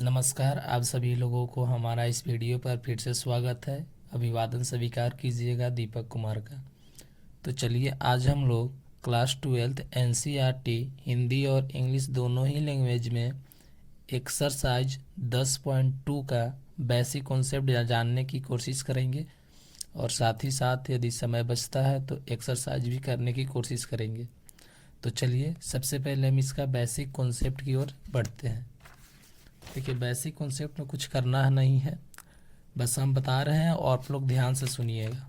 नमस्कार, आप सभी लोगों को हमारा इस वीडियो पर फिर से स्वागत है। अभिवादन स्वीकार कीजिएगा दीपक कुमार का। तो चलिए आज हम लोग क्लास 12 एनसीईआरटी हिंदी और इंग्लिश दोनों ही लैंग्वेज में एक्सरसाइज 10.2 का बेसिक कॉन्सेप्ट जानने की कोशिश करेंगे और साथ ही साथ यदि समय बचता है तो एक्सरसाइज भी करने की कोशिश करेंगे। तो चलिए सबसे पहले हम इसका बेसिक कॉन्सेप्ट की ओर बढ़ते हैं। देखिए, बेसिक कॉन्सेप्ट में कुछ करना नहीं है, बस हम बता रहे हैं और आप लोग ध्यान से सुनिएगा।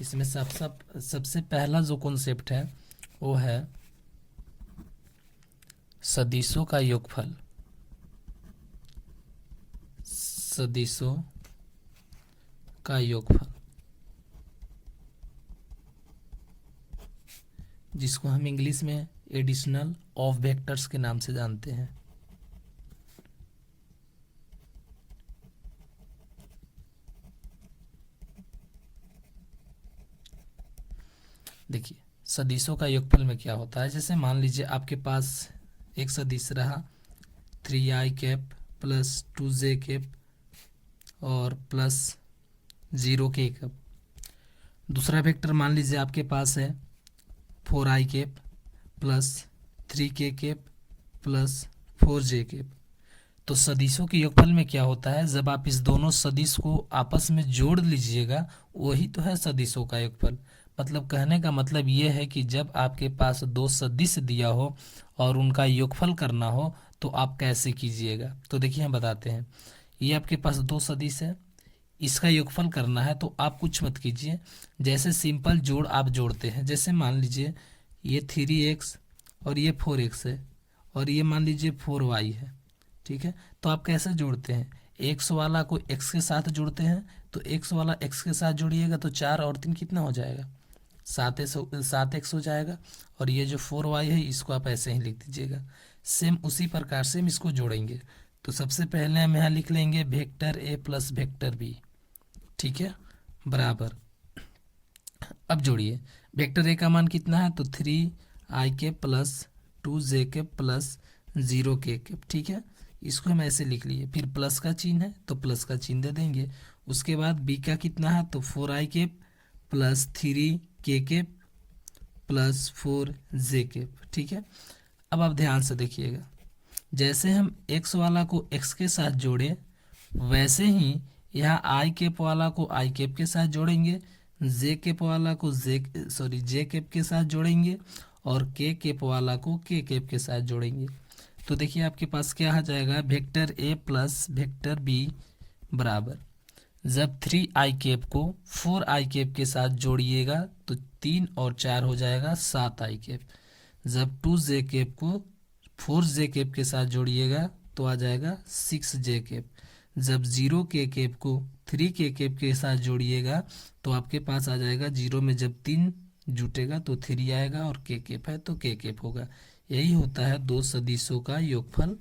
इसमें सबसे पहला जो कॉन्सेप्ट है वो है सदिशों का योगफल। सदिशों का योगफल, जिसको हम इंग्लिश में एडिशनल ऑफ वेक्टर्स के नाम से जानते हैं। देखिए, सदिशों का योगफल में क्या होता है। जैसे मान लीजिए आपके पास एक सदिश रहा 3i प्लस 2j और प्लस 0k। दूसरा वेक्टर मान लीजिए आपके पास है 4i plus 3k plus 4j। तो सदिशों के योगफल में क्या होता है, जब आप इस दोनों सदिश को आपस में जोड़ लीजिएगा वही तो है सदिशों का योगफल। मतलब कहने का मतलब ये है कि जब आपके पास दो सदिश दिया हो और उनका योगफल करना हो तो आप कैसे कीजिएगा। तो देखिए हम बताते हैं। ये आपके पास दो सदिश है, इसका योगफल करना है तो आप कुछ मत कीजिए, जैसे सिंपल जोड़ आप जोड़ते हैं। जैसे मान लीजिए ये 3x और ये 4x है और ये मान लीजिए 4y है, ठीक है। तो आप कैसे जोड़ते हैं, x वाला को x के साथ जोड़ते हैं। तो x वाला x के साथ जोड़िएगा तो 4 और 3 कितना हो जाएगा, 7x हो जाएगा। और ये जो 4y है इसको आप ऐसे ही लिख दीजिएगा। सेम उसी प्रकार से हम इसको जोड़ेंगे। तो सबसे पहले हम यहाँ लिख लेंगे vector a plus vector b, ठीक है, बराबर। अब जोड़िए, वेक्टर a का मान कितना है तो 3i plus 2j plus 0k, ठीक है। इसको हम ऐसे लिख लिए, फिर प्लस का चिन्ह है तो प्लस का चिन्ह दे देंगे। उसके बाद b का कितना है तो 4i plus 3k plus 4j, ठीक है। अब आप ध्यान से देखिएगा, जैसे हम x वाला को x के साथ जोड़े वैसे ही यहाँ आई कैप वाला को आई कैप के साथ जोड़ेंगे, जे कैप वाला को जे कैप के साथ जोड़ेंगे और के कैप वाला को के कैप के साथ जोड़ेंगे। तो देखिए आपके पास क्या आ जाएगा, vector A plus vector B बराबर, जब 3i कैप को 4i कैप के साथ जोड़िएगा तो 3 और 4 हो जाएगा 7i कैप। जब 2j कैप को 4j कैप के साथ जोड़िएगा तो आ जाएगा 6j कैप। जब 0k कैप को 3k कैप के साथ जोड़िएगा तो आपके पास आ जाएगा 0 में जब 3 जुटेगा तो 3 आएगा और k कैप है तो k कैप होगा। यही होता है दो सदिशों का योगफल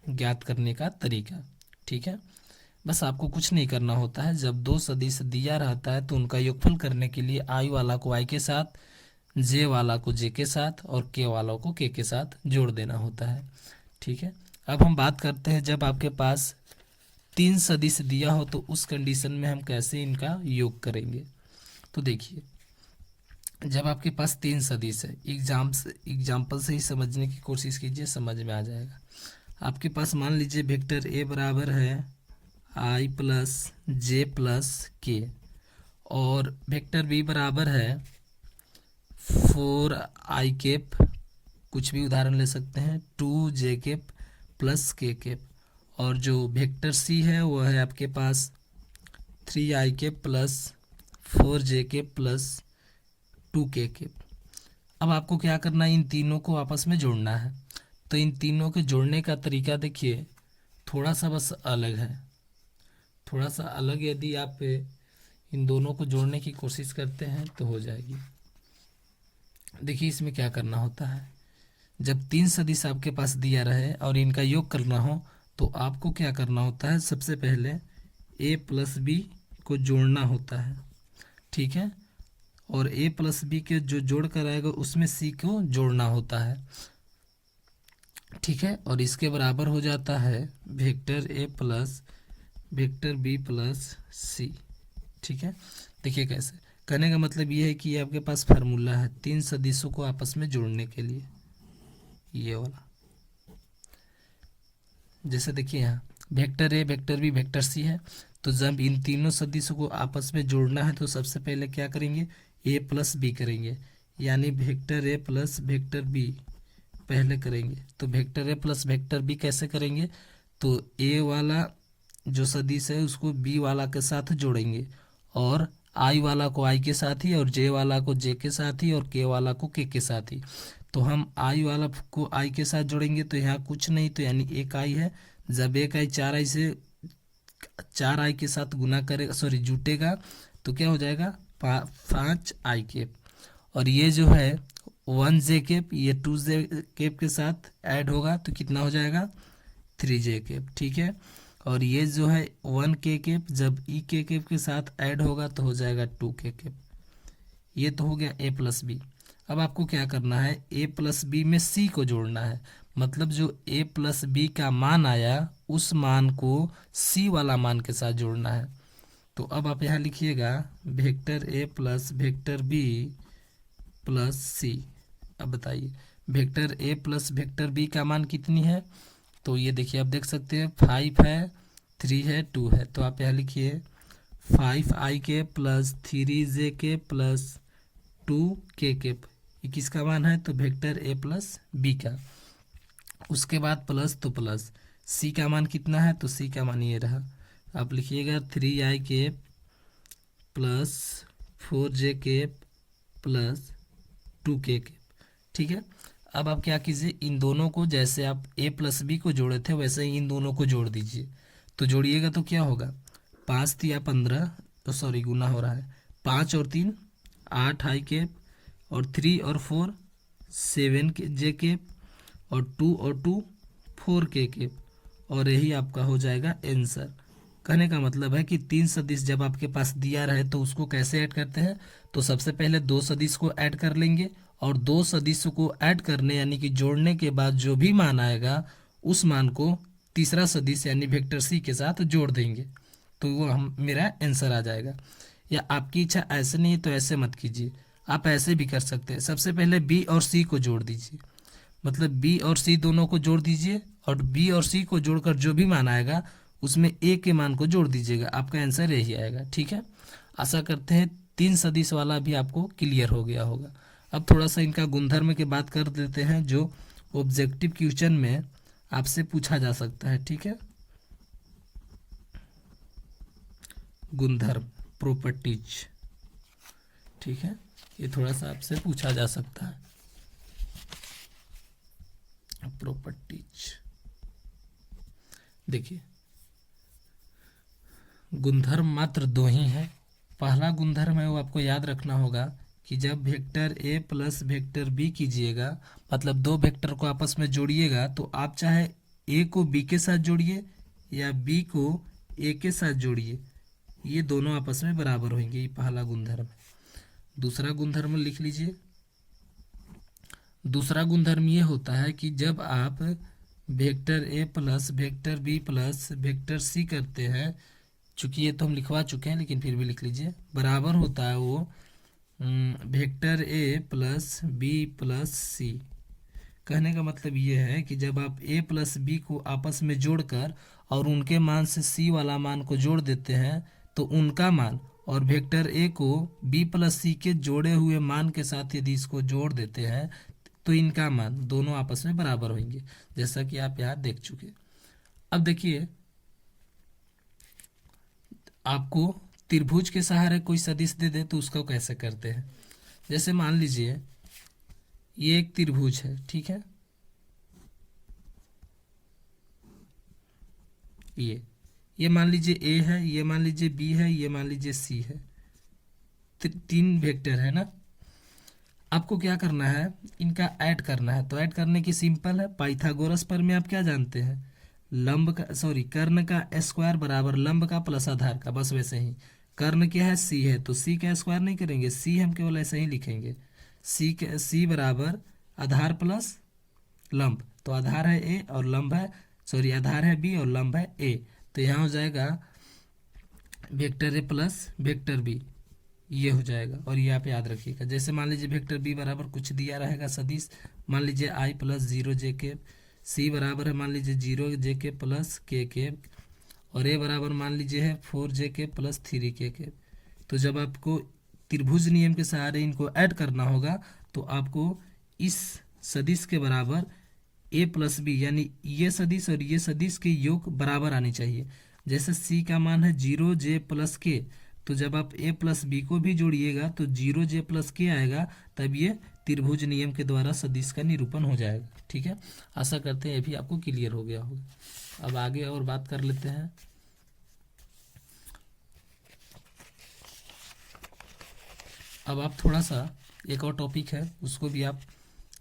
ज्ञात करने का तरीका, ठीक है। बस आपको कुछ नहीं करना होता है, जब दो सदिश दिया रहता है तो उनका योगफल करने के लिए आई वाला को आई के साथ, जे वाला को जे के साथ और के वाला को के साथ जोड़ देना होता है, ठीक है। अब हम बात करते हैं जब आपके पास तीन सदिश दिया हो तो उस कंडीशन में हम कैसे इनका योग करेंगे। तो देखिए, जब आपके पास तीन सदिश है, एग्जाम्पल से ही समझने की कोशिश कीजिए, समझ में आ जाएगा। आपके पास मान लीजिए वेक्टर ए बराबर है आई प्लस जे प्लस के और वेक्टर बी बराबर है 4i कैप, कुछ भी उदाहरण ले सकते हैं, 2j कैप प्लस के कैप। और जो वेक्टर सी है वो है आपके पास 3i cap plus 4j cap plus 2k cap. अब आपको क्या करना है, इन तीनों को आपस में जोड़ना है। तो इन तीनों के जोड़ने का तरीका देखिए थोड़ा सा बस अलग है, थोड़ा सा अलग। यदि आप इन दोनों को जोड़ने की कोशिश करते हैं तो हो जाएगी। देखिए इसमें क्या करना होता है, जब तीन सदिश आपके पास दिया रहे और इनका योग करना हो तो आपको क्या करना होता है, सबसे पहले a प्लस बी को जोड़ना होता है, ठीक है। और a प्लस बी के जो जोड़ कर आएगा उसमें c को जोड़ना होता है, ठीक है। और इसके बराबर हो जाता है vector A plus vector B plus C. ठीक है, देखिए कैसे करने का मतलब ये है कि ये आपके पास फार्मूला है तीन सदिशों को आपस में जोड़ने के लिए, ये वाला। जैसे देखिए यहाँ vector A vector B vector C है, तो जब इन तीनों सदिशों को आपस में जोड़ना है तो सबसे पहले क्या करेंगे, ए प्लस बी करेंगे, यानी vector A plus vector B पहले करेंगे। तो vector A plus vector B कैसे करेंगे, तो ए वाला जो सदिश है उसको बी वाला के साथ जोड़ेंगे, और आई वाला को आई के साथ ही, और जे वाला को जे के साथ ही, और के वाला को के साथ ही। तो हम आई वाला को आई के साथ जोड़ेंगे तो यहाँ कुछ नहीं, तो यानी एक आई है। जब एक आई चार आई से चार आई के साथ गुना करेगा, सॉरी जुटेगा, तो क्या हो जाएगा 5 आई केप। और ये जो है 1 जे केप ये 2 जे केप के साथ ऐड होगा तो कितना हो जाएगा 3 जे केप। ठीक है, और ये जो है 1 के केप जब ई के केप के साथ ऐड होगा तो हो जाएगा 2 के केप। ये तो हो गया ए प्लस बी। अब आपको क्या करना है, ए प्लस बी में सी को जोड़ना है, मतलब जो ए प्लस बी का मान आया उस मान को सी वाला मान के साथ जोड़ना है। तो अब आप यहाँ लिखिएगा vector A plus vector B plus C. अब बताइए vector A plus vector B का मान कितनी है, तो ये देखिए आप देख सकते हैं 5 है, 3 है, 2 है। तो आप यहाँ लिखिए 5 आई के प्लस 3 जे के प्लस 2 के ये किसका मान है, तो वेक्टर ए प्लस बी का। उसके बाद प्लस तो प्लस सी का मान कितना है, तो सी का मान ये रहा। आप लिखिएगा 3 आई के प्लस 4 जे के प्लस 2 के। ठीक है, अब आप क्या कीजिए, इन दोनों को जैसे आप ए प्लस बी को जोड़े थे वैसे ही इन दोनों को जोड़ दीजिए। तो जोड़िएगा तो क्या होगा 5 तिया 15, तो सॉरी गुना हो रहा है, 5 और 3 8 आई केप, और 3 और 4 7 के जे केप, और 2 और 2 4 के केप, और यही आपका हो जाएगा आंसर। कहने का मतलब है कि तीन सदिश जब आपके पास दिया रहे तो उसको कैसे ऐड करते हैं, तो सबसे पहले दो सदिश को ऐड कर लेंगे, और दो सदिशों को ऐड करने यानी कि जोड़ने के बाद जो भी मान आएगा उस मान को तीसरा सदिश यानी वेक्टर सी के साथ जोड़ देंगे, तो वो हम मेरा आंसर आ जाएगा। या आपकी इच्छा ऐसे नहीं है तो ऐसे मत कीजिए, आप ऐसे भी कर सकते हैं। सबसे पहले बी और सी को जोड़ दीजिए, मतलब बी और सी दोनों को जोड़ दीजिए, और बी और सी को जोड़कर जो भी मान आएगा उसमें ए के मान को जोड़ दीजिएगा, आपका आंसर यही आएगा। ठीक है, आशा करते हैं तीन सदिश वाला भी आपको क्लियर हो गया होगा। अब थोड़ा सा इनका गुणधर्म की बात कर देते हैं जो ऑब्जेक्टिव क्वेश्चन में आपसे पूछा जा सकता है। ठीक है, गुणधर्म प्रॉपर्टीज। ठीक है, ये थोड़ा सा आपसे पूछा जा सकता है प्रॉपर्टीज। देखिए गुणधर्म मात्र दो ही हैं। पहला गुणधर्म है वो आपको याद रखना होगा कि जब vector A plus vector B कीजिएगा, मतलब दो वेक्टर को आपस में जोड़िएगा, तो आप चाहे ए को बी के साथ जोड़िए या बी को ए के साथ जोड़िए, ये दोनों आपस में बराबर होंगे। ये पहला गुणधर्म है। दूसरा गुणधर्म लिख लीजिए। दूसरा गुणधर्म ये होता है कि जब आप vector A plus vector B plus vector C करते हैं, चूंकि ये तो हम लिखवा चुके हैं लेकिन फिर भी लिख लीजिए, बराबर होता है वो vector A plus B plus C. कहने का मतलब ये है कि जब आप ए प्लस बी को आपस में जोड़कर और उनके मान से सी वाला मान को जोड़ देते हैं तो उनका मान और वेक्टर ए को बी प्लस सी के जोड़े हुए मान के साथ यदि इसको जोड़ देते हैं तो इनका मान दोनों आपस में बराबर होंगे, जैसा कि आप यहाँ देख चुके। अब देखिए आपको त्रिभुज के सहारे कोई सदिश दे दे तो उसको कैसे करते हैं। जैसे मान लीजिए ये एक त्रिभुज है, ठीक है, ये मान लीजिए ए है, ये मान लीजिए बी है, ये मान लीजिए सी है, तीन वेक्टर है ना। आपको क्या करना है, इनका ऐड करना है। तो ऐड करने की सिंपल है, पाइथागोरस पर में आप क्या जानते हैं, लंब का सॉरी कर्ण का स्क्वायर बराबर लंब का प्लस आधार का। बस वैसे ही कर्ण क्या है सी है, तो सी का स्क्वायर नहीं करेंगे, सी हम केवल ऐसे ही लिखेंगे, सी बराबर आधार प्लस लंब। तो आधार है ए और लंब है, सॉरी आधार है बी और लंब है ए, तो यहाँ हो जाएगा vector A plus vector B, ये हो जाएगा। और ये आप याद रखिएगा, जैसे मान लीजिए वेक्टर बी बराबर कुछ दिया रहेगा सदिश, मान लीजिए आई प्लस 0 जे के, सी बराबर है मान लीजिए 0 जे के प्लस के, और ए बराबर मान लीजिए है 4 जे के प्लस 3 के। तो जब आपको त्रिभुज नियम के सहारे इनको ऐड करना होगा तो आपको इस सदिश के बराबर ए प्लस बी, यानी ये सदिश और ये सदिश के योग बराबर आनी चाहिए। जैसे सी का मान है 0 जे प्लस के, तो जब आप ए प्लस बी को भी जोड़िएगा तो 0 जे प्लस के आएगा, तब ये त्रिभुज नियम के द्वारा सदिश का निरूपण हो जाएगा। ठीक है, आशा करते हैं ये भी आपको क्लियर हो गया होगा। अब आगे और बात कर लेते हैं। अब आप थोड़ा सा एक और टॉपिक है उसको भी आप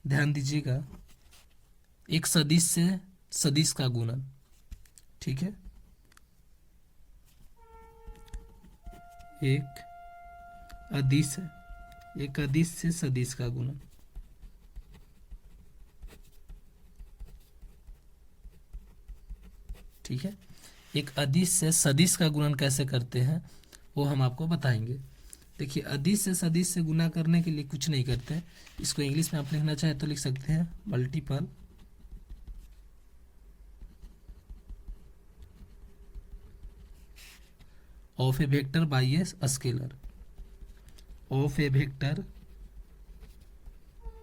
ध्यान दीजिएगा, एक सदिश से सदिश का गुणन। ठीक है, एक अदिश है, एक अदिश से सदिश का गुणन। ठीक है, एक अदिश से सदिश का गुणन कैसे करते हैं वो हम आपको बताएंगे। देखिए, अदिश से सदिश से गुना करने के लिए कुछ नहीं करते हैं, इसको इंग्लिश में आप लिखना चाहे तो लिख सकते हैं multiple of A vector by a scalar, of A vector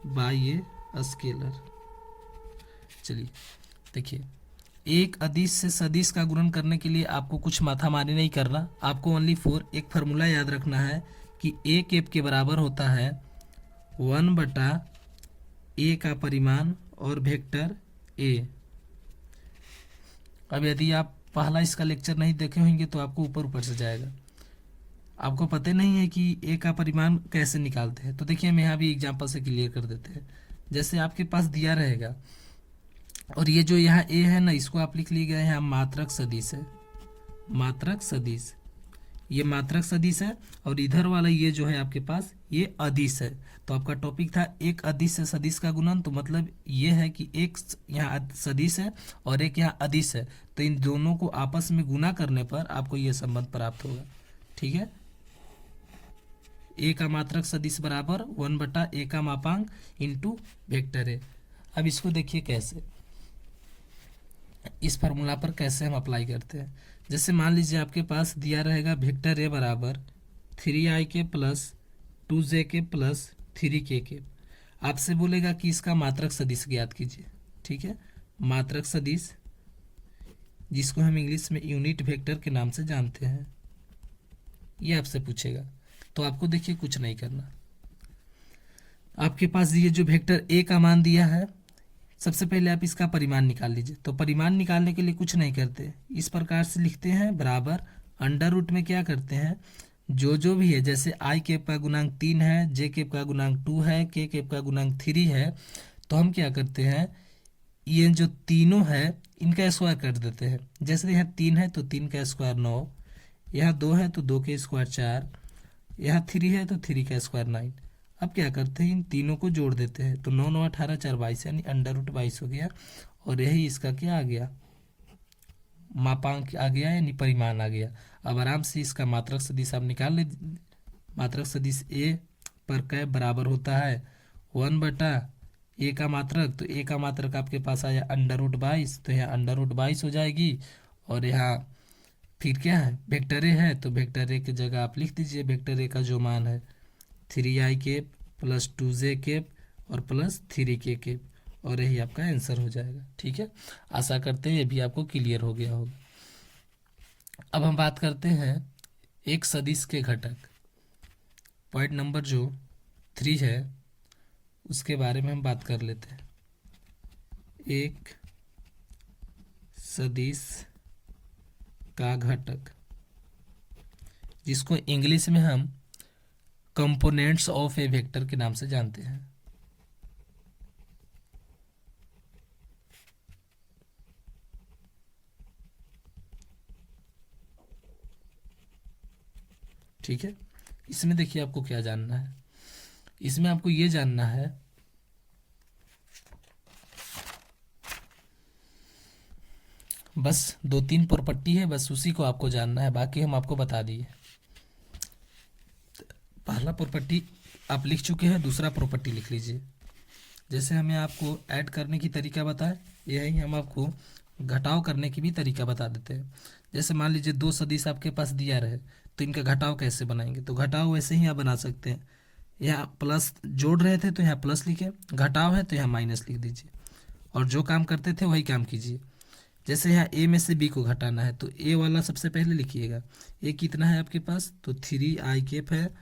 by a scalar. चलिए देखिए, एक अदिश से सदिश का गुणन करने के लिए आपको कुछ माथामारी नहीं करना, आपको ओनली फोर एक फार्मूला याद रखना है कि ए कैप के बराबर होता है 1/a का परिमाण और वेक्टर ए। अब यदि आप पहला इसका लेक्चर नहीं देखे होंगे तो आपको ऊपर ऊपर से जाएगा, आपको पता नहीं है कि ए का परिमाण कैसे निकालते हैं। तो देखिए, हम यहाँ भी एग्जाम्पल से क्लियर कर देते हैं। जैसे आपके पास दिया रहेगा और ये जो यहाँ ए है ना, इसको आप लिख लीजिएगा यहाँ मात्रक सदिश है, मात्रक सदिश, ये मात्रक सदिश है, और इधर वाला ये जो है आपके पास ये अदिश है। तो आपका टॉपिक था एक अदिश से सदिश का गुणन, तो मतलब ये है कि एक यहाँ सदिश है और एक यहाँ अदिश है, तो इन दोनों को आपस में गुना करने पर आपको ये संबंध प्राप्त होगा। ठीक है, ए का मात्रक सदिश बराबर 1/a का मापांक इंटू वेक्टर है। अब इसको देखिए कैसे, इस फार्मूला पर कैसे हम अप्लाई करते हैं। जैसे मान लीजिए आपके पास दिया रहेगा वेक्टर ए बराबर 3i के प्लस 2j के प्लस 3k के, आपसे बोलेगा कि इसका मात्रक सदिश ज्ञात कीजिए। ठीक है, मात्रक सदिश जिसको हम इंग्लिश में यूनिट वेक्टर के नाम से जानते हैं, ये आपसे पूछेगा। तो आपको देखिए कुछ नहीं करना, आपके पास ये जो वेक्टर ए का मान दिया है, सबसे पहले आप इसका परिमाण निकाल लीजिए। तो परिमाण निकालने के लिए कुछ नहीं करते, इस प्रकार से लिखते हैं बराबर अंडर रूट में क्या करते हैं, जो भी है, जैसे आई कैप का गुणांक 3 है, जे कैप का गुणांक 2 है, के कैप का गुणांक 3 है, तो हम क्या करते हैं, ये जो तीनों है इनका स्क्वायर कर देते हैं। जैसे यहाँ 3 है तो 3 का स्क्वायर 9, यहाँ 2 है तो 2 के स्क्वायर 4, यहाँ 3 है तो 3 का स्क्वायर 9। अब क्या करते हैं, इन तीनों को जोड़ देते हैं, तो 9 9 18 4 22, यानी अंडर रूट 22 हो गया, और यही इसका क्या आ गया, मापांक आ गया, यानी परिमाण आ गया। अब आराम से इसका मात्रक सदिश आप निकाल ले, मात्रक सदिश ए पर कैप बराबर होता है 1/a का मात्रक, तो ए का मात्रक आपके पास आया अंडर रूट 22, तो यहाँ अंडर रूट 22 हो जाएगी, और यहाँ फिर क्या है, वेक्टर ए है, तो वेक्टर ए की जगह आप लिख दीजिए वेक्टर ए का जो मान है 3i cap plus 2j cap और प्लस 3k केप, और यही आपका आंसर हो जाएगा। ठीक है, आशा करते हैं ये भी आपको क्लियर हो गया होगा। अब हम बात करते हैं एक सदिश के घटक, पॉइंट नंबर जो 3 है उसके बारे में हम बात कर लेते हैं। एक सदिश का घटक, जिसको इंग्लिश में हम कंपोनेंट्स ऑफ ए वेक्टर के नाम से जानते हैं। ठीक है, इसमें देखिए आपको क्या जानना है, इसमें आपको ये जानना है बस 2-3 प्रॉपर्टी है, बस उसी को आपको जानना है, बाकी हम आपको बता दिए। पहला प्रॉपर्टी आप लिख चुके हैं, दूसरा प्रॉपर्टी लिख लीजिए। जैसे हमें आपको ऐड करने की तरीका बताए, यही हम आपको घटाव करने की भी तरीका बता देते हैं। जैसे मान लीजिए दो सदिश आपके पास दिया रहे, तो इनका घटाव कैसे बनाएंगे? तो घटाव वैसे ही आप बना सकते हैं। यहाँ प्लस जोड़ रहे थे तो यहाँ प्लस लिखे, घटाव है तो यहाँ माइनस लिख दीजिए, और जो काम करते थे वही काम कीजिए। जैसे यहाँ ए में से बी को घटाना है, तो ए वाला सबसे पहले लिखिएगा। ए कितना है आपके पास? तो 3i कैप है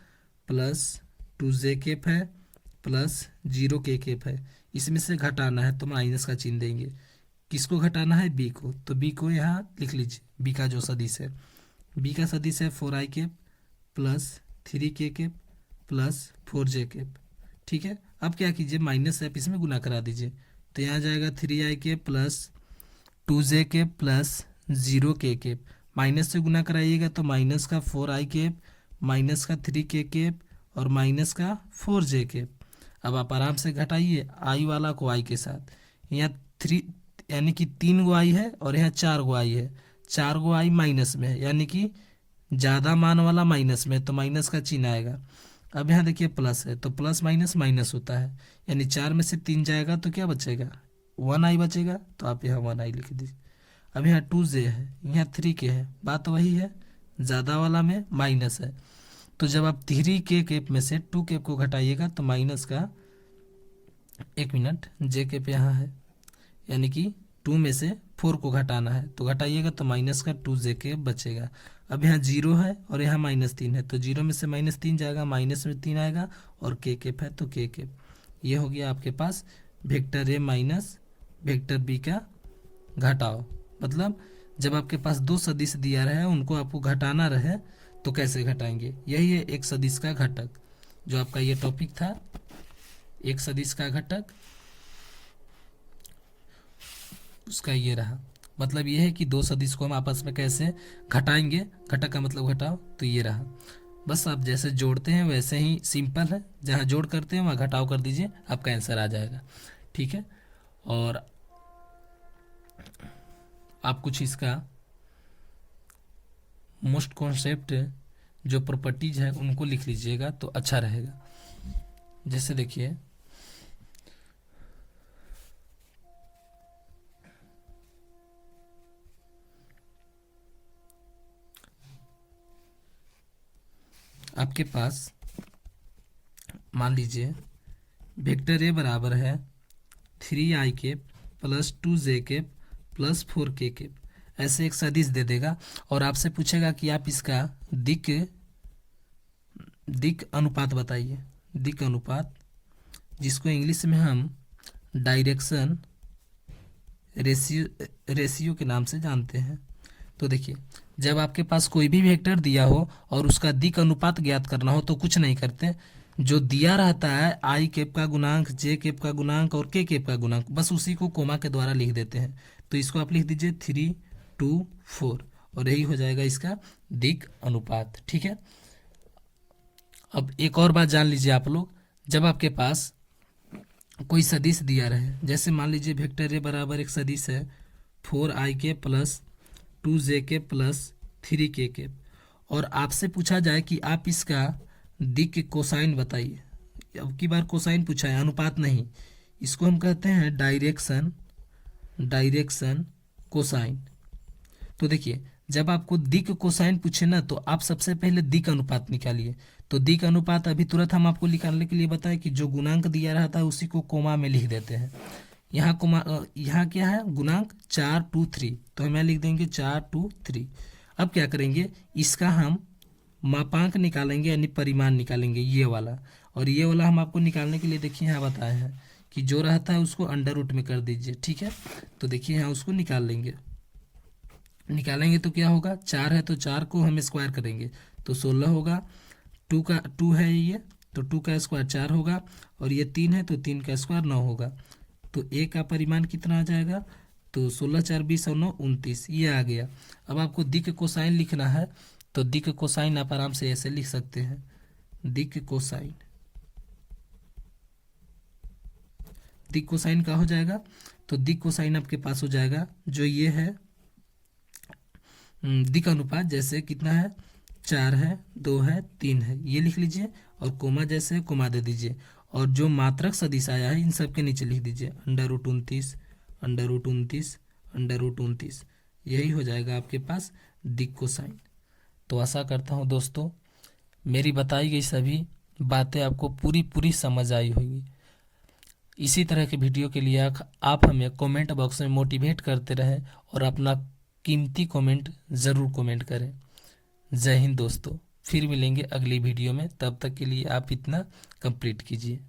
प्लस 2j कैप है प्लस 0k कैप है। इसमें से घटाना है तो माइनस का चिन्ह देंगे। किसको घटाना है? बी को। तो बी को यहाँ लिख लीजिए, बी का जो सदिश है, बी का सदिश है 4i cap plus 3k cap plus 4j cap. ठीक है, अब क्या कीजिए, माइनस आप इसमें गुना करा दीजिए, तो यहाँ जाएगा 3i cap plus 2j cap plus 0k cap. Minus से गुना कराइएगा तो माइनस का 4i कैप माइनस का 3k कैप और माइनस का 4j कैप। अब आप आराम से घटाइए आई वाला को आई के साथ। यहाँ 3 यानी कि 3 गो आई है और यहाँ 4 गो आई है, 4 गो आई माइनस में है, यानी कि ज़्यादा मान वाला माइनस में, तो माइनस का चिन्ह आएगा। अब यहाँ देखिए प्लस है, तो प्लस माइनस माइनस होता है, यानी 4 में से 3 जाएगा तो क्या बचेगा? 1i बचेगा, तो आप यहाँ 1i लिख दीजिए। अब यहाँ 2j है, यहाँ 3k है, बात वही है, ज़्यादा वाला में माइनस है। तो जब आप 3k कैप में से 2 कैप को घटाइएगा तो माइनस का 1 मिनट j कैप यहाँ है, यानी कि 2 में से 4 को घटाना है, तो घटाइएगा तो माइनस का 2j कैप बचेगा। अब यहाँ 0 है और यहाँ -3 है, तो 0 में से -3 जाएगा, माइनस में 3 आएगा, और k कैप है तो k कैप। ये हो गया आपके पास vector a minus vector b का घटाव। मतलब जब आपके पास दो सदिश दिया रहे, उनको आपको घटाना रहे, तो कैसे घटाएंगे? यही है एक सदिश का घटक, जो आपका ये टॉपिक था, एक सदिश का घटक, उसका ये रहा। मतलब ये है कि दो सदिश को हम आपस में कैसे घटाएंगे, घटक का मतलब घटाओ, तो ये रहा। बस आप जैसे जोड़ते हैं वैसे ही सिंपल है, जहाँ जोड़ करते हैं वहाँ घटाव कर दीजिए, आपका आंसर आ जाएगा। ठीक है, और आप कुछ इसका मोस्ट कॉन्सेप्ट जो प्रॉपर्टीज है उनको लिख लीजिएगा तो अच्छा रहेगा। जैसे देखिए, आपके पास मान लीजिए वेक्टर ए बराबर है 3i cap plus 2j cap plus 4k cap, ऐसे एक सदिश दे देगा और आपसे पूछेगा कि आप इसका दिक अनुपात बताइए। दिक अनुपात, जिसको इंग्लिश में हम डायरेक्शन रेशियो के नाम से जानते हैं। तो देखिए, जब आपके पास कोई भी वेक्टर दिया हो और उसका दिक अनुपात ज्ञात करना हो तो कुछ नहीं करते, जो दिया रहता है आई कैप का गुणांक, जे कैप का गुणांक और के कैप का गुणांक, बस उसी को कोमा के द्वारा लिख देते हैं। तो इसको आप लिख दीजिए 3, 2, 4, और यही हो जाएगा इसका दिक अनुपात। ठीक है, अब एक और बात जान लीजिए आप लोग, जब आपके पास कोई सदिश दिया रहे, जैसे मान लीजिए वेक्टर ए बराबर एक सदिश है 4i के प्लस 2j के प्लस 3k के, और आपसे पूछा जाए कि आप इसका दिक कोसाइन बताइए। अब की बार कोसाइन पूछा है, अनुपात नहीं, इसको हम कहते हैं डायरेक्शन कोसाइन। तो देखिए, जब आपको दिक कोसाइन पूछे ना, तो आप सबसे पहले दिक अनुपात निकालिए। तो दिक अनुपात अभी तुरंत हम आपको निकालने के लिए बताएं कि जो गुणांक दिया रहता है उसी को कोमा में लिख देते हैं। यहाँ कोमा, यहाँ क्या है गुणांक 4, 2, 3, तो हम यहाँ लिख देंगे 4, 2, 3। अब क्या करेंगे, इसका हम मापांक निकालेंगे, यानी परिमाण निकालेंगे, ये वाला। और ये वाला हम आपको निकालने के लिए देखिए यहाँ बताए हैं कि जो रहता है उसको अंडर रूट में कर दीजिए। ठीक है, तो देखिए यहाँ उसको निकालेंगे तो क्या होगा, 4 है तो 4 को हम स्क्वायर करेंगे तो 16 होगा। 2 है ये, तो 2 का स्क्वायर 4 होगा, और ये 3 है तो 3 का स्क्वायर 9 होगा। तो ए का परिमाण कितना आ जाएगा, तो 16, 4, 20 और 9, 29, ये आ गया। अब आपको दिक कोसाइन लिखना है, तो दिक कोसाइन आप आराम से ऐसे लिख सकते हैं, दिक कोसाइन। दिक कोसाइन का हो जाएगा, तो दिक कोसाइन आपके पास हो जाएगा जो ये है दिक् अनुपात जैसे कितना है, 4 है, 2 है, 3 है, ये लिख लीजिए। और कोमा जैसे कोमा दे दीजिए। और जो मात्रक सदिश आया है इन सब के नीचे लिख दीजिए √29, √29, √29। यही हो जाएगा आपके पास दिक् कोसाइन। तो आशा करता हूँ दोस्तों मेरी बताई गई सभी बातें आपको पूरी पूरी समझ आई होगी। इसी तरह के वीडियो के लिए आप हमें कमेंट बॉक्स में मोटिवेट करते रहें और अपना कीमती कमेंट ज़रूर कमेंट करें। जय हिंद दोस्तों, फिर मिलेंगे अगली वीडियो में, तब तक के लिए आप इतना कंप्लीट कीजिए।